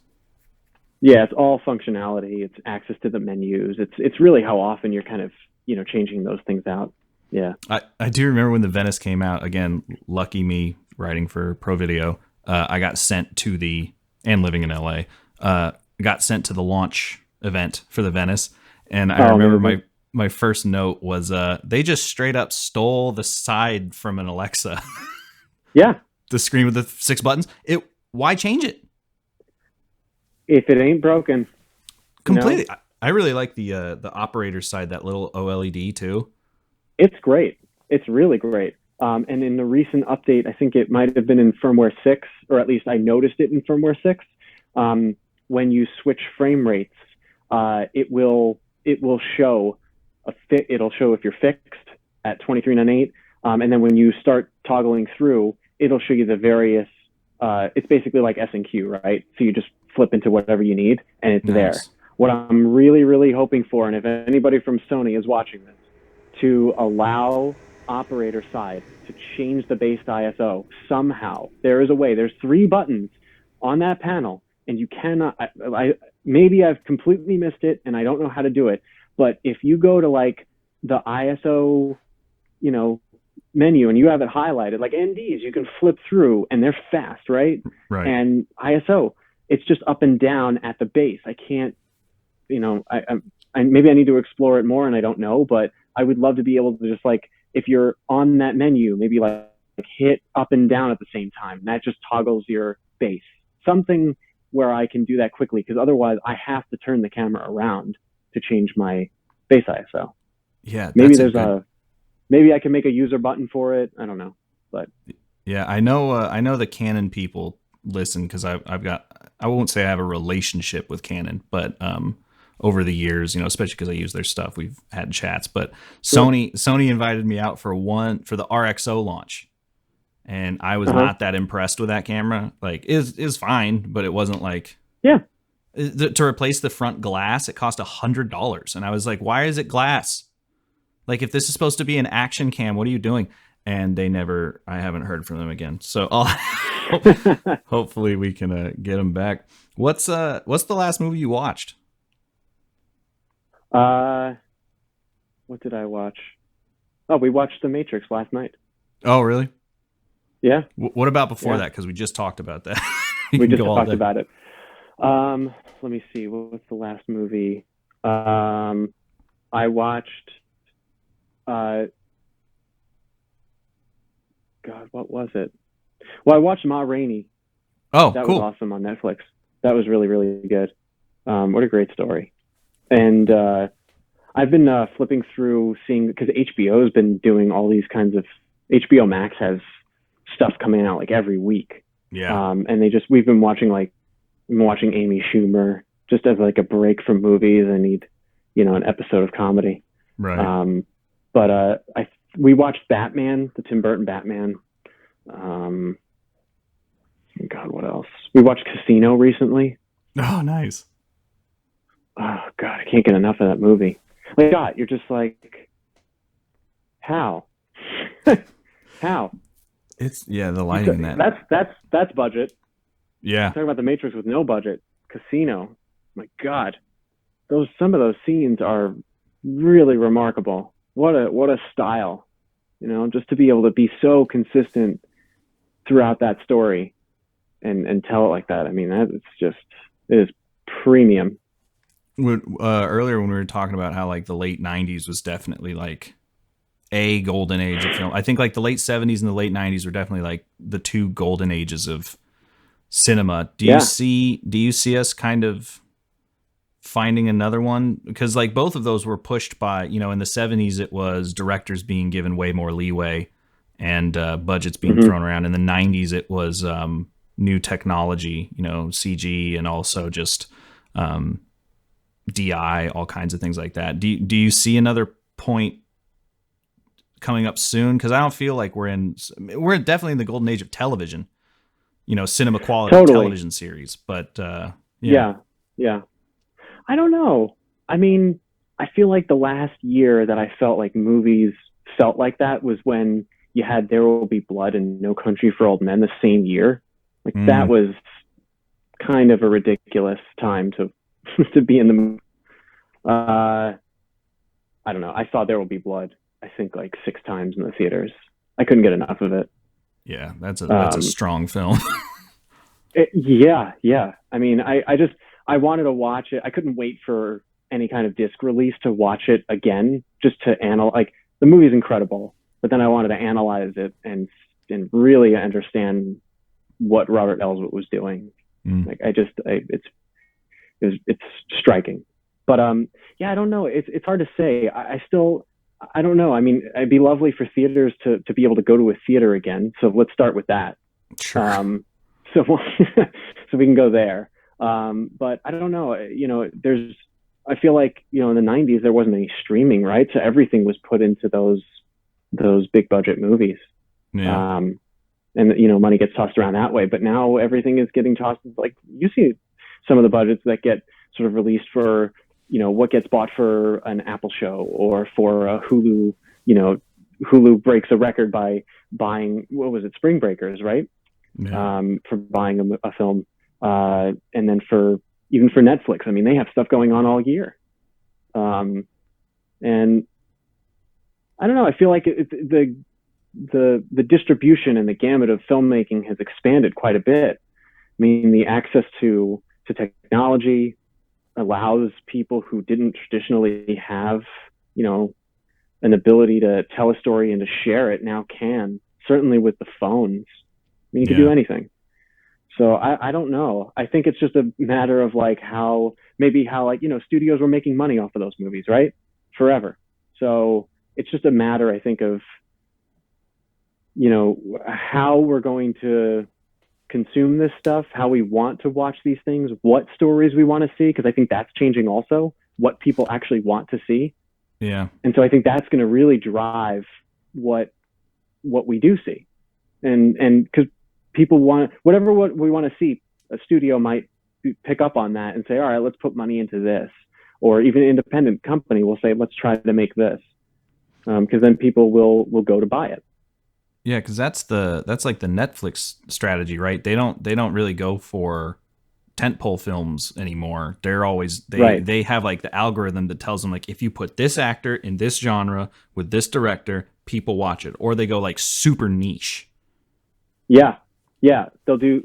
Yeah, it's all functionality. It's access to the menus. It's really how often you're kind of changing those things out. Yeah, I do remember when the Venice came out. Again, lucky me, writing for ProVideo. I got sent to and living in LA. Got sent to the launch event for the Venice, and I remember my first note was they just straight up stole the side from an Alexa. Yeah, the screen with the 6 buttons. Why change it if it ain't broken? Completely. I really like the operator side, that little OLED too. It's great. It's really great. And in the recent update, I think it might have been in firmware 6, or at least I noticed it in firmware 6. When you switch frame rates, it will show it'll show if you're fixed at 2398, and then when you start toggling through, it'll show you the various. It's basically like S&Q, right? So you just flip into whatever you need, and it's there. What I'm really, really hoping for, and if anybody from Sony is watching this, to allow operator side to change the base ISO somehow. There is a way. There's 3 buttons on that panel. And you cannot, maybe I've completely missed it and I don't know how to do it. But if you go to like the ISO, menu and you have it highlighted, like NDs, you can flip through and they're fast, right? Right. And ISO, it's just up and down at the base. I can't, maybe I need to explore it more and I don't know, but I would love to be able to just like, if you're on that menu, maybe like hit up and down at the same time. That just toggles your base. Something where I can do that quickly, because otherwise I have to turn the camera around to change my base ISO. Yeah, maybe maybe I can make a user button for it. I don't know, but yeah, I know the Canon people listen, because I've got, I won't say I have a relationship with Canon, but over the years, especially because I use their stuff, we've had chats. But sure. Sony invited me out for the RXO launch, and I was not that impressed with that camera. Like, is fine, but it wasn't like, yeah. To replace the front glass, it cost $100, and I was like, why is it glass? Like, if this is supposed to be an action cam, what are you doing? And I haven't heard from them again. So hopefully we can get them back. What's the last movie you watched? What did I watch? Oh, we watched The Matrix last night. Oh, really? Yeah. What about before that? Because we just talked about that. We just talked about it. Let me see. What's the last movie? I watched. God, what was it? Well, I watched Ma Rainey. Oh, that cool. was awesome on Netflix. That was really, really good. What a great story. And I've been flipping through, seeing, because HBO has been doing all these kinds of, HBO Max has stuff coming out like every week. Yeah. And we've been watching Amy Schumer just as like a break from movies. I need, an episode of comedy. Right. But we watched Batman, the Tim Burton Batman. God, what else? We watched Casino recently. Oh, nice. Oh God, I can't get enough of that movie. Like, God, you're just like, how? How? It's the lighting in that. That's budget. Yeah. Talking about The Matrix with no budget. Casino. My God, some of those scenes are really remarkable. What a style, just to be able to be so consistent throughout that story and tell it like that. I mean, it is premium. Earlier when we were talking about how like the late 90s was definitely like a golden age of film. I think like the late 70s and the late 90s were definitely like the two golden ages of cinema. Do you see us kind of finding another one? Because like both of those were pushed by, in the 70s it was directors being given way more leeway and budgets being thrown around. In the 90s it was new technology, CG, and also just DI, all kinds of things like that. Do you see another point coming up soon? Because I don't feel like we're definitely in the golden age of television, cinema quality television series. But yeah. I don't know. I mean, I feel like the last year that I felt like movies felt like that was when you had There Will Be Blood and No Country for Old Men the same year. Like that was kind of a ridiculous time to be in the movie. I don't know. I saw There Will Be Blood, I think, like 6 times in the theaters. I couldn't get enough of it. Yeah, that's a strong film. Yeah. I mean, I wanted to watch it. I couldn't wait for any kind of disc release to watch it again, just to analyze. Like, the movie's incredible, but then I wanted to analyze it and really understand what Robert Elswit was doing. Like, it's striking. But yeah, I don't know. It's hard to say. I don't know. I mean, it'd be lovely for theaters to be able to go to a theater again. So let's start with that. Sure. So we can go there. But I don't know. I feel like, in the 90s there wasn't any streaming, right? So everything was put into those big budget movies. Yeah. And money gets tossed around that way. But now everything is getting tossed. Like, you see some of the budgets that get sort of released for, what gets bought for an Apple show or for a Hulu. Hulu breaks a record by buying, what was it, Spring Breakers, right? Yeah. For buying a film. And then even for Netflix, I mean, they have stuff going on all year. And I don't know, I feel like the distribution and the gamut of filmmaking has expanded quite a bit. I mean, the access to technology allows people who didn't traditionally have, an ability to tell a story and to share it now can, certainly with the phones. I mean, you can do anything. So I don't know. I think it's just a matter of like how like, you know, studios were making money off of those movies, right? Forever. So it's just a matter, I think, of, you know, how we're going to consume this stuff, how we want to watch these things, what stories we want to see, because I think that's changing also, what people actually want to see. Yeah. And so I think that's going to really drive what we do see. And because people want whatever what we want to see, a studio might pick up on that and say, all right, let's put money into this. Or even an independent company will say, let's try to make this. Because then people will go to buy it. Yeah, because that's like the Netflix strategy, right? They don't really go for tentpole films anymore. They're always they have like the algorithm that tells them like, if you put this actor in this genre with this director, people watch it. Or they go like super niche. Yeah. They'll do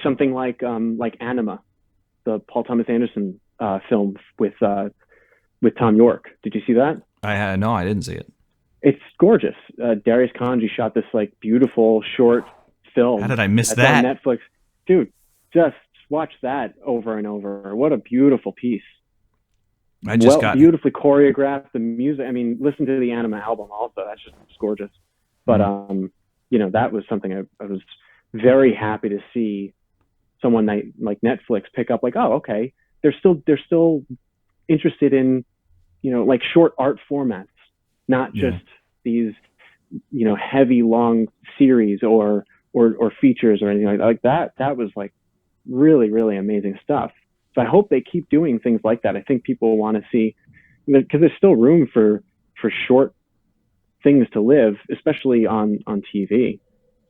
something like Anima, the Paul Thomas Anderson film with Tom York. Did you see that? No, I didn't see it. It's gorgeous. Darius Kanji shot this like beautiful short film. How did I miss that? On Netflix. Dude, just watch that over and over. What a beautiful piece. Beautifully choreographed. The music, I mean, listen to the Anima album also. That's just gorgeous. But you know, that was something I was very happy to see someone like Netflix pick up. Like, oh, okay, they're still interested in, you know, like short art formats, not just these, you know, heavy long series or features or anything like that. That was like really, really amazing stuff. So I hope they keep doing things like that. I think people want to see, because there's still room for short things to live, especially on TV.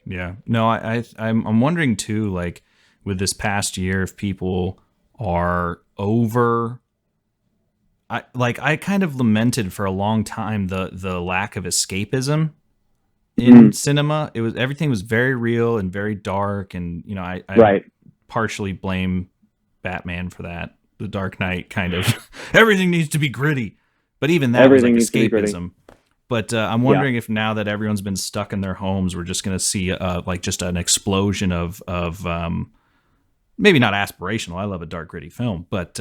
Yeah. No, I'm wondering too, like with this past year, if people are over. I kind of lamented for a long time the lack of escapism in cinema. Everything was very real and very dark, and you know, I partially blame Batman for that. The Dark Knight kind of everything needs to be gritty, but even that was like escapism. But I'm wondering if now that everyone's been stuck in their homes, we're just going to see like just an explosion of maybe not aspirational. I love a dark gritty film, but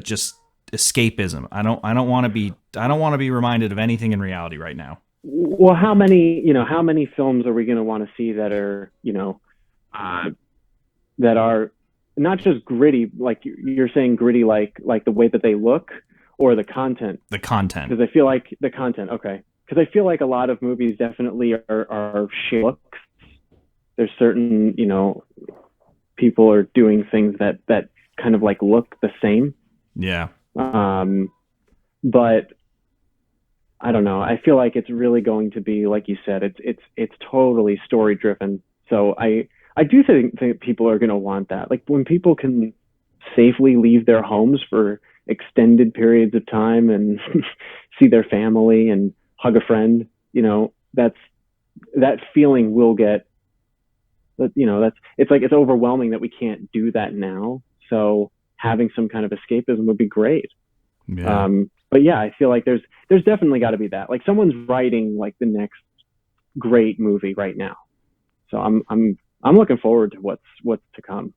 just escapism. I don't want to be reminded of anything in reality right now. Well, how many films are we going to want to see that are, you know, that are not just gritty, like you're saying gritty, like the way that they look, or the content? The content. Because I feel like the content. Okay. Because I feel like a lot of movies definitely are shit looks. There's certain, you know, people are doing things that kind of like look the same. Yeah. But I don't know. I feel like it's really going to be, like you said, it's totally story driven. So I do think people are going to want that. Like when people can safely leave their homes for extended periods of time and see their family and hug a friend, you know, that feeling will get, you know, it's overwhelming that we can't do that now. So having some kind of escapism would be great. Yeah. But yeah, I feel like there's definitely got to be that. Like someone's writing like the next great movie right now. So I'm looking forward to what's to come.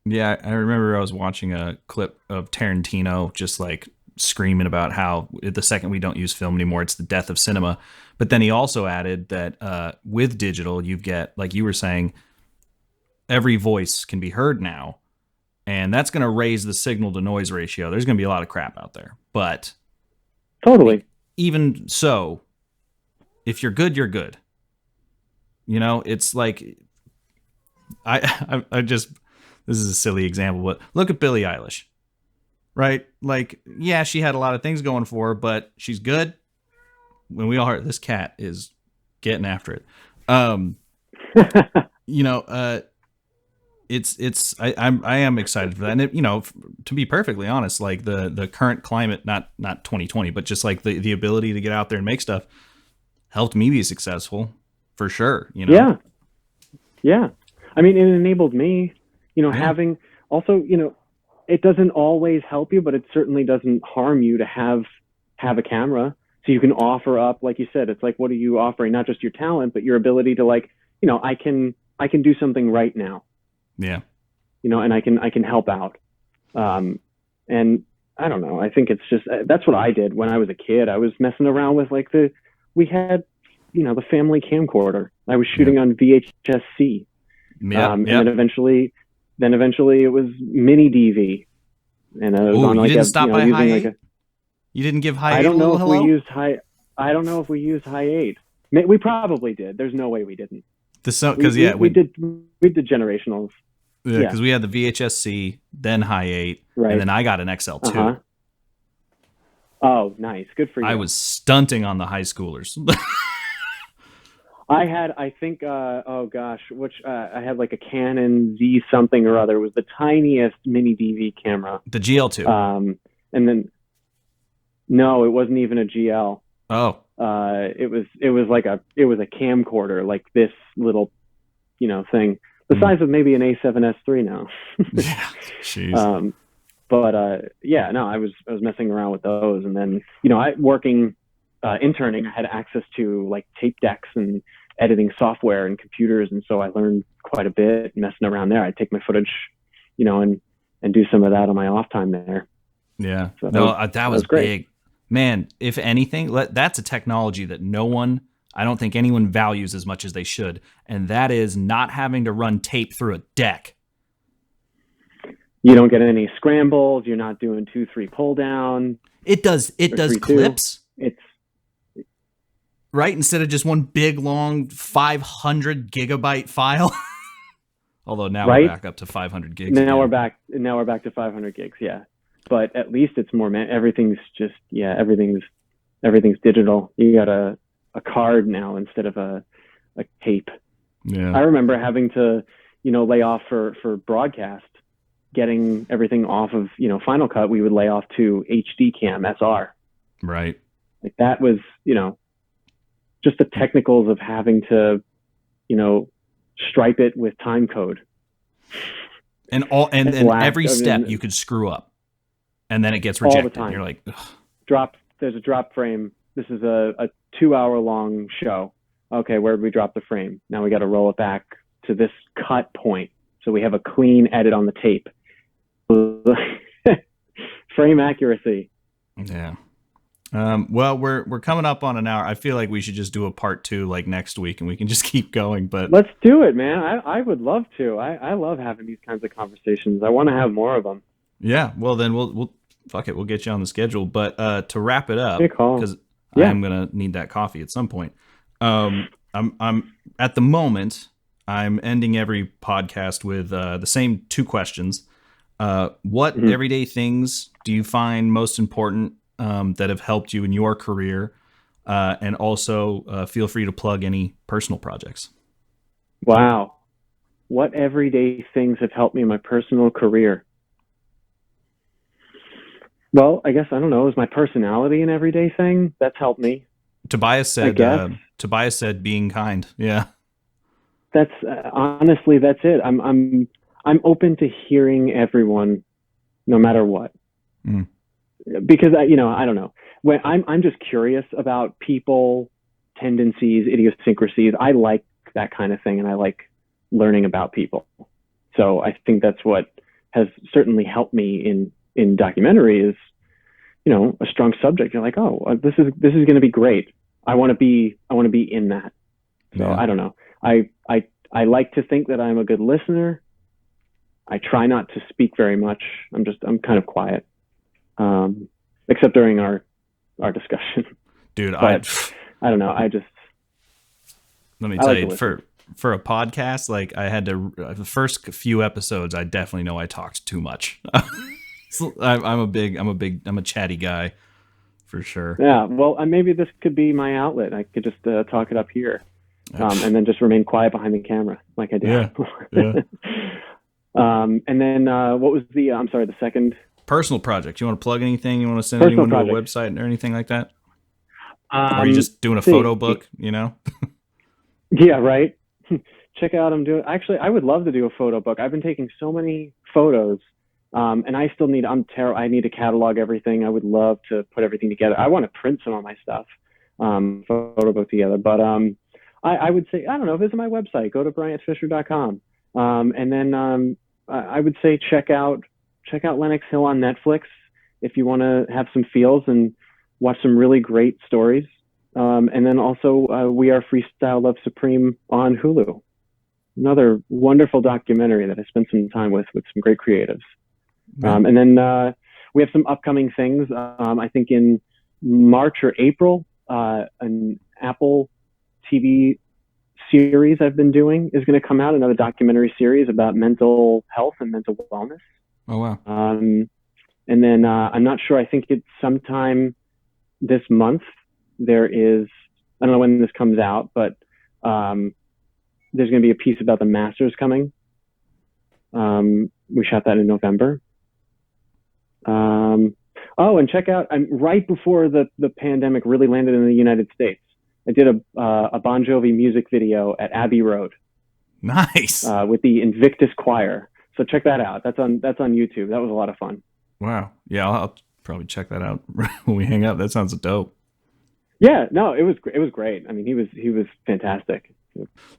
Yeah, I remember I was watching a clip of Tarantino just like screaming about how the second we don't use film anymore, it's the death of cinema. But then he also added that with digital, you get, like you were saying, every voice can be heard now. And that's going to raise the signal to noise ratio. There's going to be a lot of crap out there. But totally. Even so, if you're good, you're good. You know, it's like I just, this is a silly example, but look at Billie Eilish. Right? Like, yeah, she had a lot of things going for her, but she's good. When we all heard this cat is getting after it. You know, I am excited for that. And it, you know, to be perfectly honest, like the current climate, not 2020, but just like the ability to get out there and make stuff helped me be successful for sure. You know? Yeah. I mean, it enabled me, you know, having also, you know, it doesn't always help you, but it certainly doesn't harm you to have a camera So you can offer up, like you said, it's like, what are you offering? Not just your talent, but your ability to, like, I can do something right now. Yeah. And I can help out. And I don't know. I think it's just, that's what I did when I was a kid. I was messing around with we had, the family camcorder. I was shooting on VHS-C. Yeah. And then eventually it was mini DV. And I was on you didn't stop by high 8? You didn't give high 8 I don't a know little if hello? I don't know if we used high 8. We probably did. There's no way we didn't. Because we did generationals. Yeah, because we had the VHS-C, then high 8, right. And then I got an XL2. Uh-huh. Oh, nice. Good for you. I was stunting on the high schoolers. I had, I think, I had like a Canon Z something or other. It was the tiniest mini DV camera. The GL2. And then, no, it wasn't even a GL. Oh. It was a camcorder, like this little, thing, the size of maybe an A7S III now. Yeah. Jeez. I was messing around with those, and then, interning, I had access to like tape decks and editing software and computers, and so I learned quite a bit messing around there. I'd take my footage, and do some of that on my off time there. Yeah. So that was great. Big. Man, if anything, that's a technology that I don't think anyone values as much as they should, and that is not having to run tape through a deck. You don't get any scrambles. You're not doing 2-3 pull down. It does clips. It's right, instead of just one big long 500 gigabyte file. Although now we're back up to 500 gigs. Now we're back to 500 gigs. Yeah, but at least it's more. Everything's just everything's digital. You got a card now instead of a tape. Yeah. I remember having to lay off for broadcast, getting everything off of Final Cut. We would lay off to HD Cam SR. Right. Like that was just the technicals of having to stripe it with time code. And every step you could screw up, and then it gets rejected. All the time. And you're like, ugh. There's a drop frame. This is a 2-hour long show. Okay, where did we drop the frame? Now we got to roll it back to this cut point, so we have a clean edit on the tape. Frame accuracy. Yeah. Well, we're coming up on an hour. I feel like we should just do a part 2 like next week, and we can just keep going. But let's do it, man. I would love to. I love having these kinds of conversations. I want to have more of them. Yeah. Well, then we'll fuck it. We'll get you on the schedule. But to wrap it up, because I'm gonna need that coffee at some point. I'm at the moment I'm ending every podcast with the same 2 questions. What everyday things do you find most important that have helped you in your career? And also feel free to plug any personal projects. Wow. What everyday things have helped me in my personal career? Well, I guess, I don't know, is my personality an everyday thing? That's helped me. Tobias said being kind. Yeah. That's honestly, that's it. I'm open to hearing everyone, no matter what. Because I don't know. When I'm just curious about people, tendencies, idiosyncrasies. I like that kind of thing, and I like learning about people. So I think that's what has certainly helped me in documentary is, a strong subject. You're like, oh, this is going to be great. I want to be in that. So I don't know. I like to think that I'm a good listener. I try not to speak very much. I'm kind of quiet. Except during our discussion. Dude, I don't know. Let me tell you, for a podcast, like I had to, the first few episodes, I definitely know I talked too much. I'm a chatty guy for sure. Yeah. Well, maybe this could be my outlet. I could just talk it up here, and then just remain quiet behind the camera like I did. Yeah. And then what was the second? Personal project. You want to plug anything? You want to send anyone to a website or anything like that? Or are you just doing a photo book, Yeah, right. Check out, I would love to do a photo book. I've been taking so many photos And I still need, I need to catalog everything. I would love to put everything together. I want to print some of my stuff, photo book together. But I would say, I don't know, visit my website, go to bryantfisher.com. And then I would say check out Lenox Hill on Netflix if you want to have some feels and watch some really great stories. And then also We Are Freestyle Love Supreme on Hulu. Another wonderful documentary that I spent some time with some great creatives. And then we have some upcoming things. I think in March or April, an Apple TV series I've been doing is going to come out, another documentary series about mental health and mental wellness. Oh, wow. And then I'm not sure, I think it's sometime this month. There is, I don't know when this comes out, but there's going to be a piece about the Masters coming. We shot that in November. And check out, right before the pandemic really landed in the United States, I did a Bon Jovi music video at Abbey Road. Nice. With the Invictus Choir. So check that out. That's on YouTube. That was a lot of fun. Wow. Yeah, I'll probably check that out when we hang up. That sounds dope. Yeah, no, it was great. I mean, he was fantastic.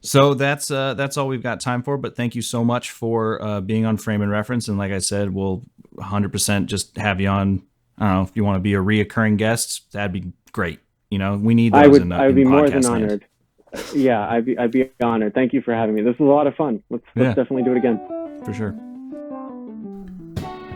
So that's all we've got time for, but thank you so much for being on Frame and Reference. And like I said, we'll 100% just have you on. I don't know if you want to be a reoccurring guest, that'd be great. You know, we need those. I would be more than honored. Yeah, I'd be honored. Thank you for having me. This was a lot of fun. Let's definitely do it again. For sure.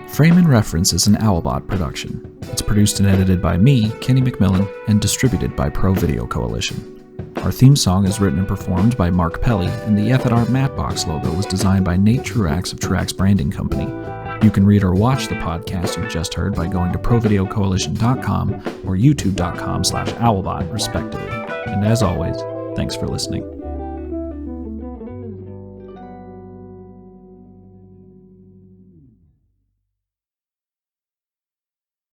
Frame and Reference is an Owlbot production. It's produced and edited by me, Kenny McMillan, and distributed by ProVideo Coalition. Our theme song is written and performed by Mark Pelly, and the F&R Mapbox logo was designed by Nate Truax of Truax Branding Company. You can read or watch the podcast you just heard by going to provideocoalition.com or youtube.com/owlbot, respectively. And as always, thanks for listening.